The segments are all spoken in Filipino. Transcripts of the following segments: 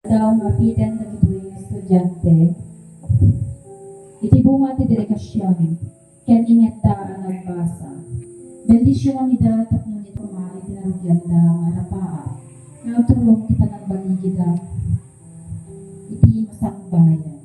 daw mapitan na gituwing estudyante, iti bunga ti direkasyon, ken ingat ta ang nagbasa. Bendisyon ni da tapno ni kumari tinarugyan da marapaa, nga turong ti panagbanigi da, iti masangbayan.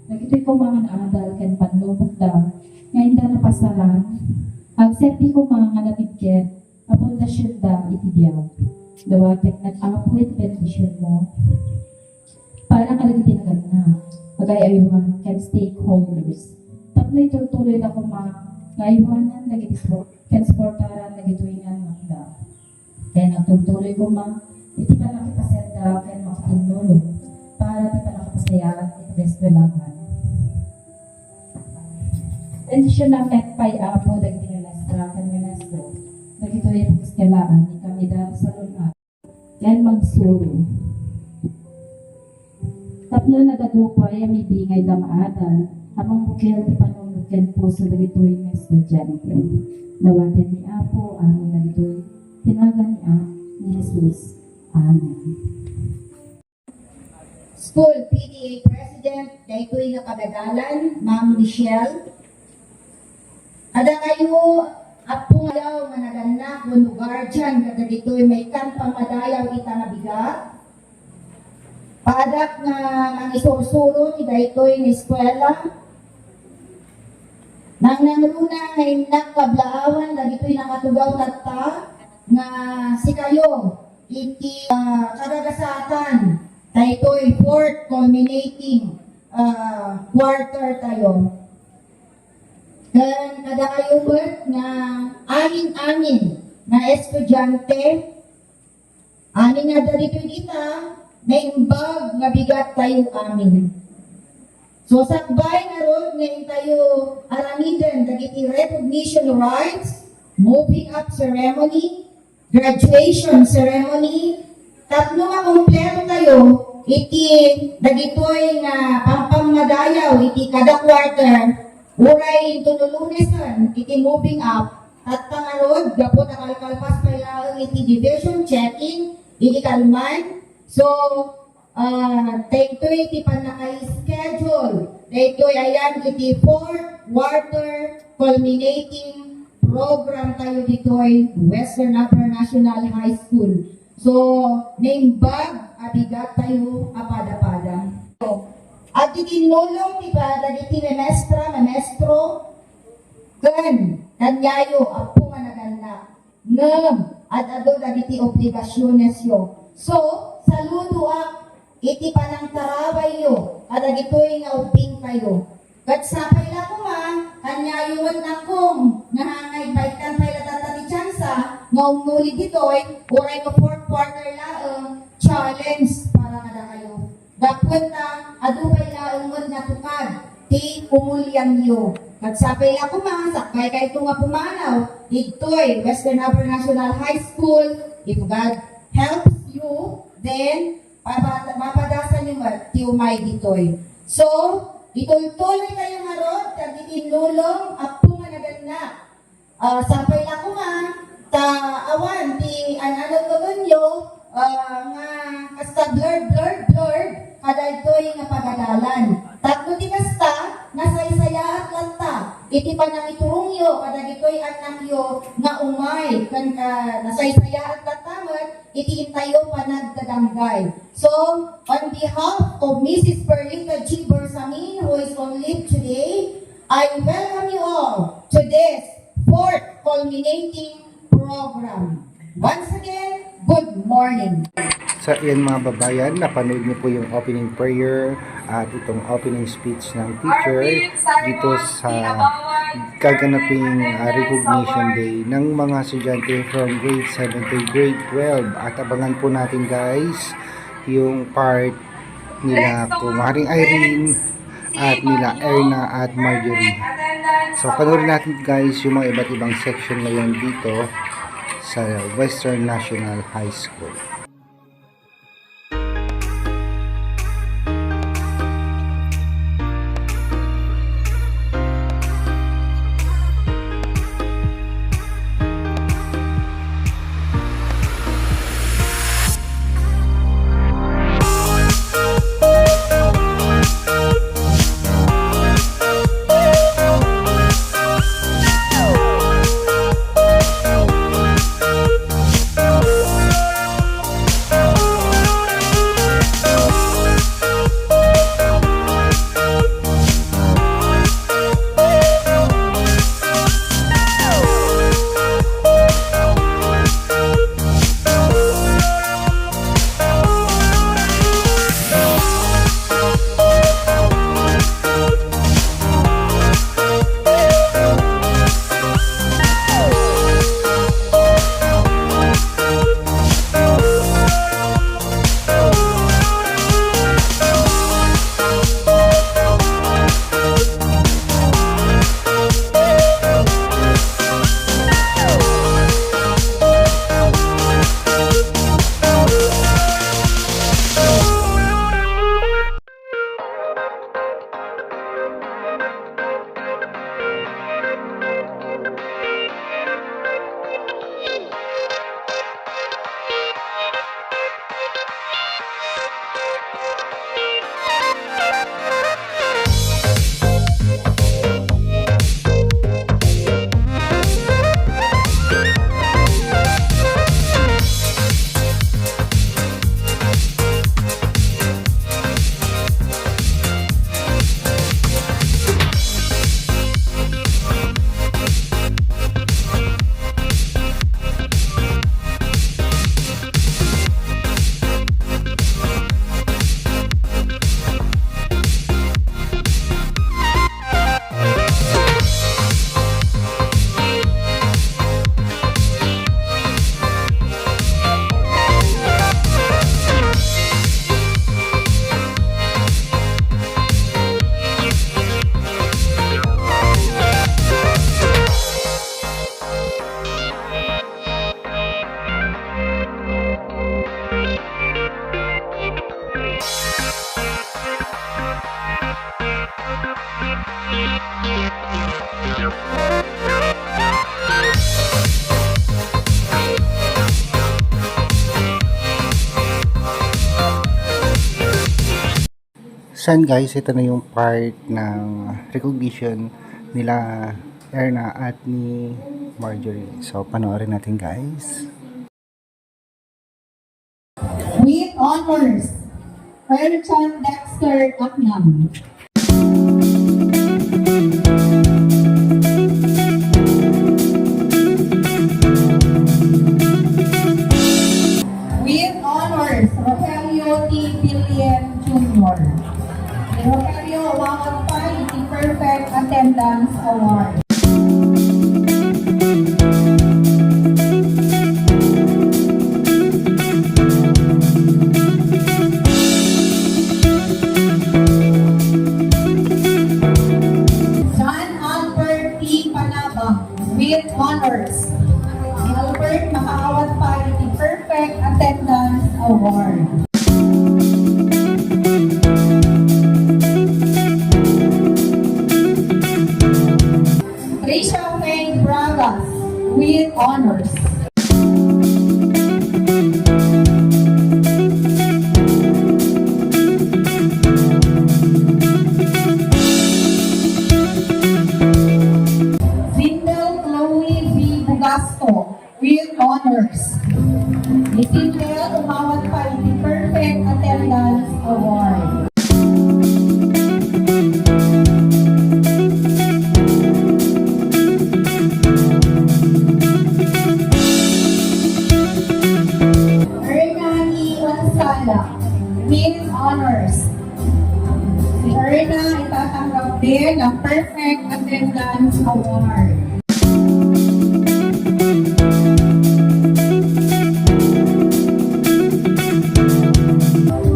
Nagito'y kumangan adal ken panlubok da, nga inda napasaran, agserti kumangan natibket, apundasyon da iti biyag. Dawatek nag-apo iti bendisyon mo, para kalagiti na gana, magayayuan ken stakeholders. Tapno itutuloy na kumangayuanan nagiti ken sportaran nagituingan makda. Kaya nagtutuloy iti panakipasenda ken makitinulong para ti panakipasayaan iti deskwelahan. Tensyon na metpay apo dagiti nga ken ministro nagituloy ang eskelaan ni kamida sa lunat ken magsuro. Tapno nagadupay ang ibingay da maadal, amang bukil ti panunugyan po sa dagitoy ng estudyante. Nawatin ni Apo, aming dagitoy, tinagan ni Jesus. Amen. School PTA President, dagitoy nga kabagalan, Ma'am Michelle. Ada kayo, Apo ngayaw managanak, kuno guardian, kadagitoy may kampamadayaw ita nga bigat. Padak nga mangisuro-suro ti daytoy nga eskwela. Nang nangruna nga inak kablaawan dagitoy nakatugaw tatta nga si kayo iti kagagasatan daytoy fourth culminating quarter tayo. Kan kada kayo nga amin na estudyante amin nga dagitoy kita naimbag nga bigat tayo amin. So sakbay nga ron ngayon tayo aramidan dagiti recognition rites, moving up ceremony, graduation ceremony, tatlo nga kumpleto tayo iti dagitoy nga pampamadayaw iti kada quarter uray tunulunesan iti moving up at pangarod gapot ang kalkalpas kailangan iti division checking iti kalman. So, daytoy iti panaka-schedule. Daytoy ayan iti fourth quarter culminating program tayo ditoy Western Upper National High School. So, naimbag abigat tayo apada-pada. So, at itinulong ti dagiti memestro, ken kanyayo apo nga naganda. Ngem at ado dagiti obligasyones yo. So, saludo iti panang tarabay yo, kada gito'y nga uping kayo. Kat sapay la ko kanyayuan akong nahangay baikan pay la tatati tsansa, nga umuli gito'y, uray ko fourth quarter laang, challenge para kada kayo. Dapwet na, adupay laang mo na tukad, ti umulyan yo. Kat sapay la ko sakay kayo nga pumanaw, ito'y Western Upper National High School, if God helps you, then mapadasan niyo ti umay ditoy. So, ituloy kayo harod, kag itinulong, apo nga naganda. Sampay lang ko ta awan, ti ano nyo, nga kasta blurred, kada ito'y nga pagadalan. Tatlo ti kasta, nasaysaya at lanta. Iti panangiturong yo, kada ito'y anak yo, nga umay, kan ka nasaysaya at latamat, iti intayo panagdadanggay. So, on behalf of Mrs. Perlita G. Bersamin, who is on leave today, I welcome you all to this fourth culminating program. Once again, good morning. So yan mga babayan, napanood niyo po yung opening prayer at itong opening speech ng teacher dito sa gaganaping recognition day ng mga estudyante from grade 7 to grade 12. At abangan po natin guys yung part nila Kumaring Irene at nila Erna at Marjorie. So panoorin natin guys yung mga iba't ibang section ngayon dito sa Western National High School. San guys, ito na yung part ng recognition nila Erna at ni Marjorie. So, panoorin natin guys. With honors, Erchan Dexter Aknam. With honors, Rogelio T. Villiam Jr. Rogelio Wangan Pai, the Perfect Attendance Award. John Albert T. Panabang, with honors. Albert Makaawat Pai, the Perfect Attendance Award. Trisha May Bragas, with honors. Zindel Chloe V. Bugasto, with honors. Si Zindel umawat pa the Perfect Attendance Award. With honors. Si Erna itatanggap din ng Perfect Attendance Award.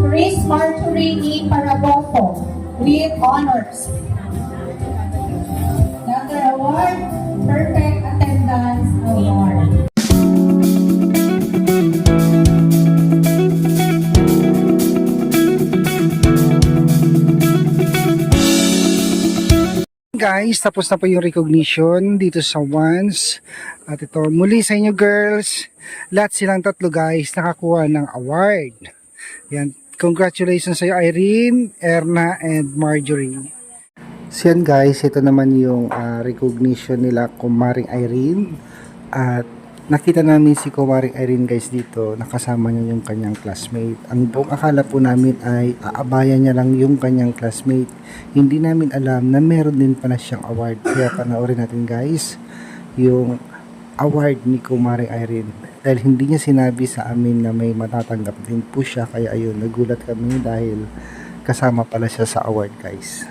Chris Marjorie E. Paraboso, with honors. Another award, Perfect Attendance Award. Guys, tapos na po yung recognition dito sa Once. At ito, muli sa inyo girls, lahat silang tatlo guys nakakuha ng award. Yan, congratulations sa iyo Irene, Erna, and Marjorie. So yan guys, ito naman yung recognition nila Kumaring Irene. At nakita namin si Kumaring Irene guys dito, nakasama niya yung kanyang classmate. Ang buong akala po namin ay aabayan niya lang yung kanyang classmate. Hindi namin alam na meron din pala siyang award. Kaya panoorin natin guys yung award ni Kumaring Irene. Dahil hindi niya sinabi sa amin na may matatanggap din po siya. Kaya ayun, nagulat kami dahil kasama pala siya sa award guys.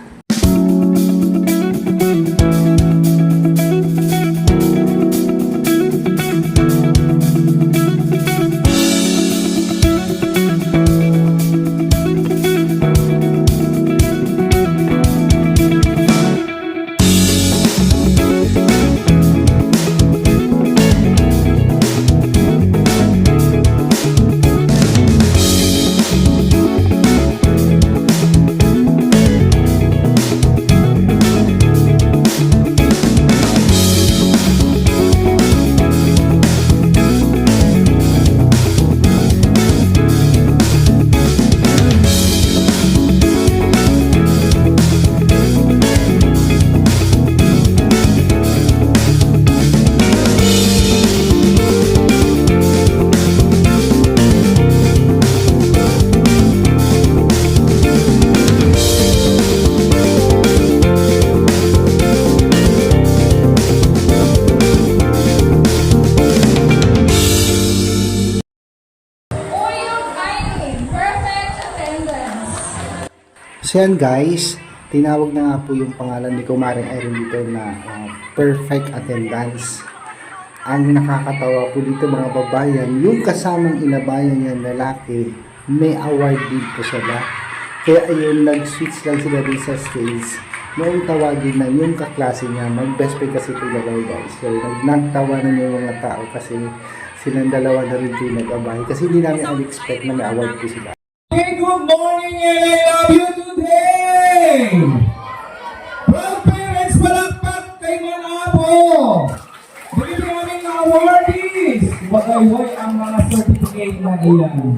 So yan guys, tinawag na nga po yung pangalan ni Kumaring Irene dito na perfect attendance. Ang nakakatawa po dito mga babayan, yung kasamang inabayan niya lalaki, may award din po sila. Kaya ayun, nag-switch lang sila din sa stage. Noong tawagin na yung kaklase niya, mag-best friend kasi ito dalawa guys. So nagtawanan yung mga tao kasi silang dalawa na rin po nag-abay. Kasi hindi namin expect na may award po sila. Hey, good morning and I love you today! Proud parents, palakpak kay Manabo! Dito aming awardees! Wagayway ang mga certificate na iyan.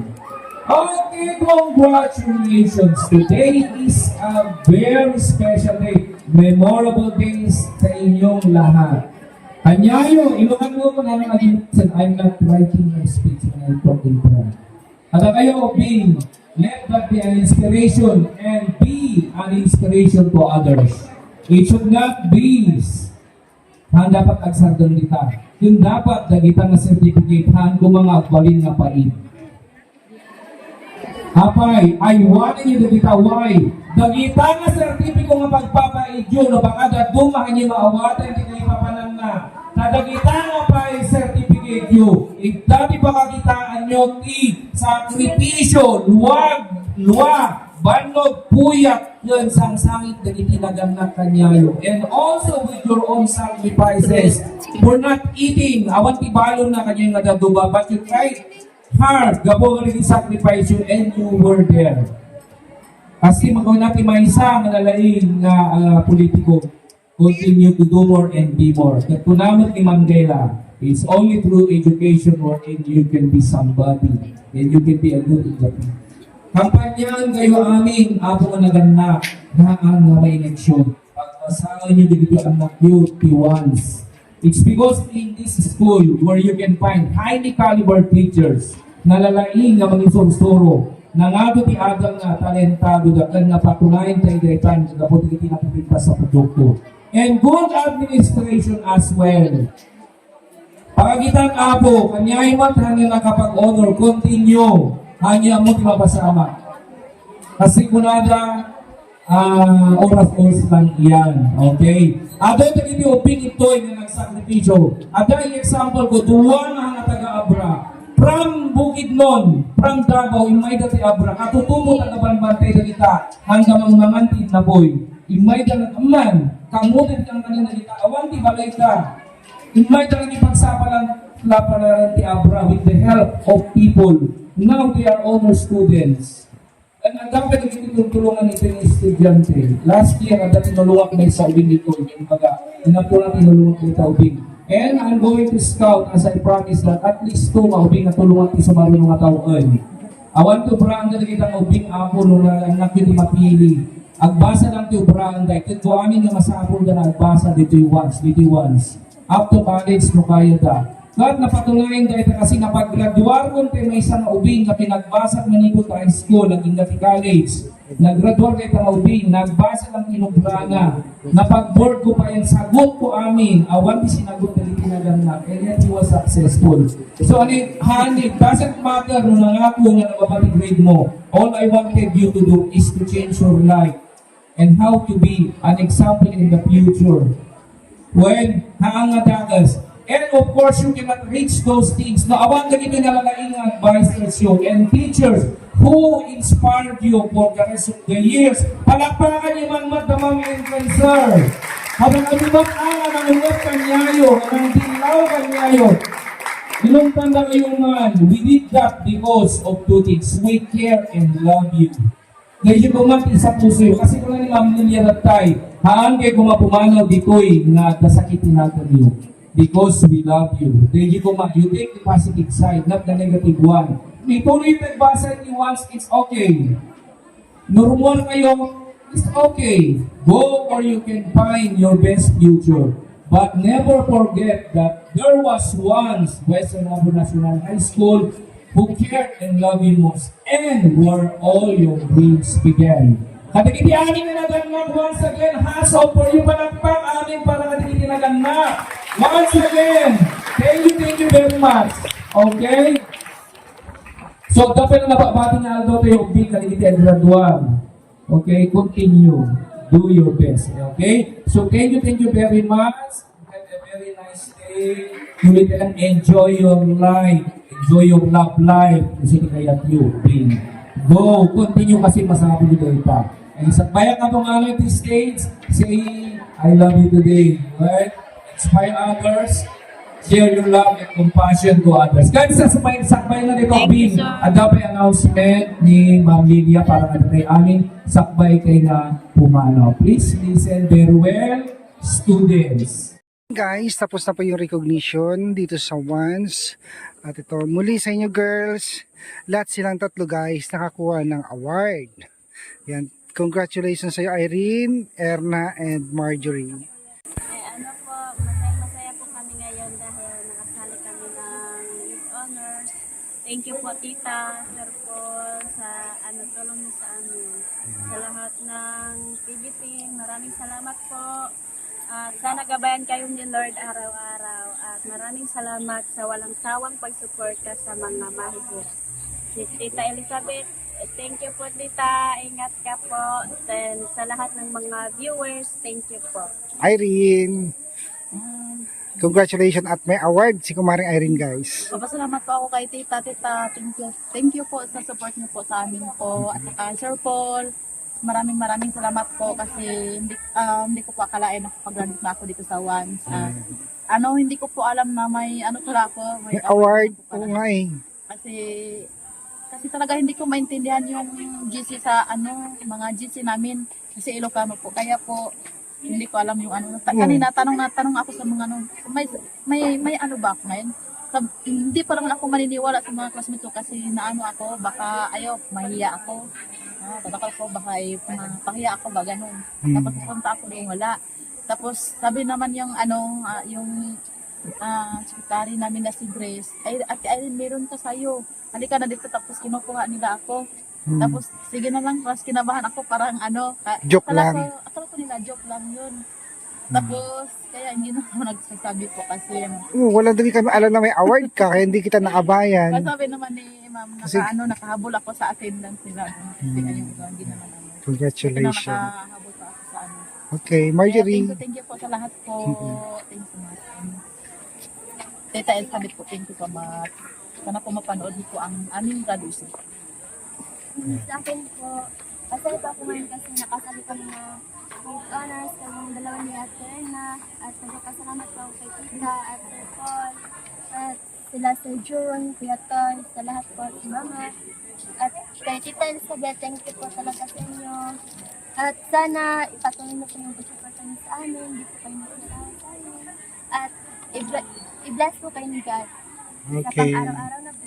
Okay, congratulations! Today is a very special day. Memorable days sa inyong lahat. Anyayo, ilukan mo ko na naging I'm not writing my speech when I talk in front. At kayo being, let that be an inspiration and be an inspiration to others. It should not be han dapat agsardon kita. Yung dapat dagita na certificate han mga agbalin nga pain. Hapay, I want you to dagita why? Dagita nga certificate nga pagpapaidyo na baka dadumahan niyo maawatan di kayo papanan na. Nadagita nga pa yung certificate nyo. Dati pa kakitaan nyo ti sakripisyo, luwa, banog, puyat, yun sang sangit na itinaganak kanyayo. And also with your own sacrifices. For not eating, awan ti balon na kanyang nadaduba, but you tried hard, gabo nga rin sacrifice you, and you were there. Kasi magawa natin may isang nalalaing na politiko. Continue to do more and be more. Nagpunamot ni Mandela, it's only through education wherein you can be somebody and you can be a good example. Kampanyahan kayo aming apo nga naganak na ang may eleksyon. Pagpasangan nyo dito ang na-beauty ones. It's because in this school where you can find highly caliber teachers na lalaing na mangisong-suro na nga ti adang na talentado na patunayan tayo daytan na po iti napipinta sa produkto. And good administration as well. Pagkitang apo, kanya'y mat hanggang nakapag-honor, continue, hanggang mo mapasama. Kasi kunada, oras-oras lang iyan. Okay? Ado ito hindi uping ito na nagsakripisyo. Ada yung example ko, duwan na taga-abra. From Bukidnon, from Davao, imay dati abra, katutubo taga-banbantay na kita, hanggang mga mangantid na boy. Imay dalang aman, kamutin kang kanina kita, awan ti balay ka. Imay dalang ipagsapalan lapanaran ti Abra with the help of people. Now they are honor students. And ang dapat nagtutulungan ito ng estudyante. Last year, ang dati nalungak na sa ubing dito. Yung baga, inapunan tinulungan ko sa ubing. And I'm going to scout as I promised that at least 2 maubing na tulungan ti sa marunong nga taon. Awan to brang na nakitang ubing ako nung anak yun mapili. Agbasa lang ti ubraan dahil kung amin nga masapol na agbasa dito once. Up to college no kaya da. Kahit napatunayan dahil kasi napag-graduar kung may isang ubing na pinagbasa at manipot high school at ingati college. Nag-graduar kayo ng ubing, nagbasa lang tinubrana. Napag-board ko pa yan, sagot ko amin. Awan di sinagot na itinaganak. And yet he was successful. So honey, doesn't matter nung nangako na nababati grade mo. All I wanted you to do is to change your life and how to be an example in the future. When haangadagas, and of course, you cannot reach those things. No, awan na ito nalalaing advisors you and teachers who inspired you for the rest of the years. Palakpakan niyo man matamang influencer. Habang anumat ang manunod kanyayo, ang dilaw kanyayo. Inumpan na kayo man, we did that because of 2 things. We care and love you. Dahil yung kumati sa puso yun. Kasi kung na ni Ma'am Lilia Ratay, haan kayo kumapumanaw dito'y na nasakitin natin yun. Because we love you. Dahil yung you take the positive side, not the negative one. May tuloy nagbasa ni once, it's okay. Normal kayo, it's okay. Go or you can find your best future. But never forget that there was once Western Labo National High School who cared and loved you most, and where all your dreams began. Katikiti amin na naganak once again, hats off for you palakpak amin para katikiti naganak. Once again, thank you very much. Okay? So, dapat na napabati na Aldo tayo big katikiti ang graduan. Okay, continue. Do your best. Okay? So thank you very much. Have a very nice day. You will enjoy your life. Enjoy your love life. Kasi kaya you, Bing. Go. Continue kasi masabi nyo dito. Ay, sakbayan ka pong ano this stage. Say, I love you today. Right? Inspire others. Share your love and compassion to others. Guys, sakbay na dito, Bing. Adapay announcement ni Ma'am Lilia para natin aming sakbay kay na pumanaw. Please listen very well, students. Guys, tapos na po yung recognition dito sa ONCE. At ito, muli sa inyo girls, lahat silang tatlo guys nakakuha ng award. Yan, congratulations sa iyo Irene, Erna, and Marjorie. Ano po, masaya po kami ngayon dahil nakasali kami ng Youth Honors. Thank you po tita, sir Paul, sa tulong niyo sa amin. Sa lahat ng PBT, maraming salamat po. At sana gabayan kayo ni Lord araw-araw. At maraming salamat sa walang sawang pagsuporta sa mga mahigit. Si Tita Elizabeth, thank you po tita, ingat ka po. And sa lahat ng mga viewers, thank you po. Irene, congratulations at may award si Kumaring Irene guys. Papasalamat po ako kay Tita. Tita, thank you po sa support niyo po sa amin po. At saka Sir Paul, maraming salamat po kasi hindi ko po akalain na pag-graduate na ako dito sa ONCE. Hindi ko po alam na may pala ako. May award po po pala. nga eh. Kasi talaga hindi ko maintindihan yung GC sa mga GC namin kasi Ilocano po. Kaya po hindi ko alam yung kanina tanong ako sa mga may ano ba ako ngayon? Hindi pa naman ako maniniwala sa mga classmates ko kasi ako, baka mahiya ako. Tatakal ko, baka pahiya ako ba, ganun. Tapos pupunta ako doon, wala. Tapos sabi naman yung secretary namin na si Grace, Ate Irene, meron ka sa'yo. Halika na dito, tapos kinukuha nila ako. Tapos sige na lang, tapos kinabahan ako parang Joke lang. Akala ko nila joke lang yun. Tapos kaya hindi na ako nagsasabi po kasi Wala din kami alam na may award ka kaya hindi kita nakabayan. sabi naman ni ma'am nakahabol ako sa attendance nila. Kasi ngayon hindi naman ako. Congratulations. Nakahabol pa ako sa Okay, Kaya Marjorie. thank you po sa lahat po. Thank you so much. Tita Elizabeth po, thank you so much. Sana po mapanood niyo po ang aming graduation. Sa akin po, masaya pa ako ngayon kasi nakasali kami na Youth Honors, kaming dalawa ni Ate Erna, at nagpapasalamat po ako kay Tita, at Sir Paul, at sila Sir June, Kuya Ton, sa lahat po, si Mama, at kay Tita Elizabeth, thank you po talaga sa inyo. At sana ipatuloy mo po yung pagsuporta niyo sa amin, hindi po kayo magsasawa sa amin, at i-bless po kayo ni God sa Okay. pang-araw-araw na po.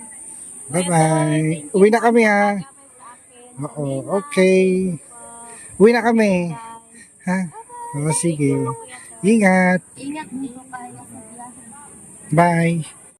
Bye-bye. Uwi na kami ha. Oo, okay. Uwi na kami. Ha? Oo, sige. Ingat. Ingat, hindi ko kaya sa biyahe. Bye.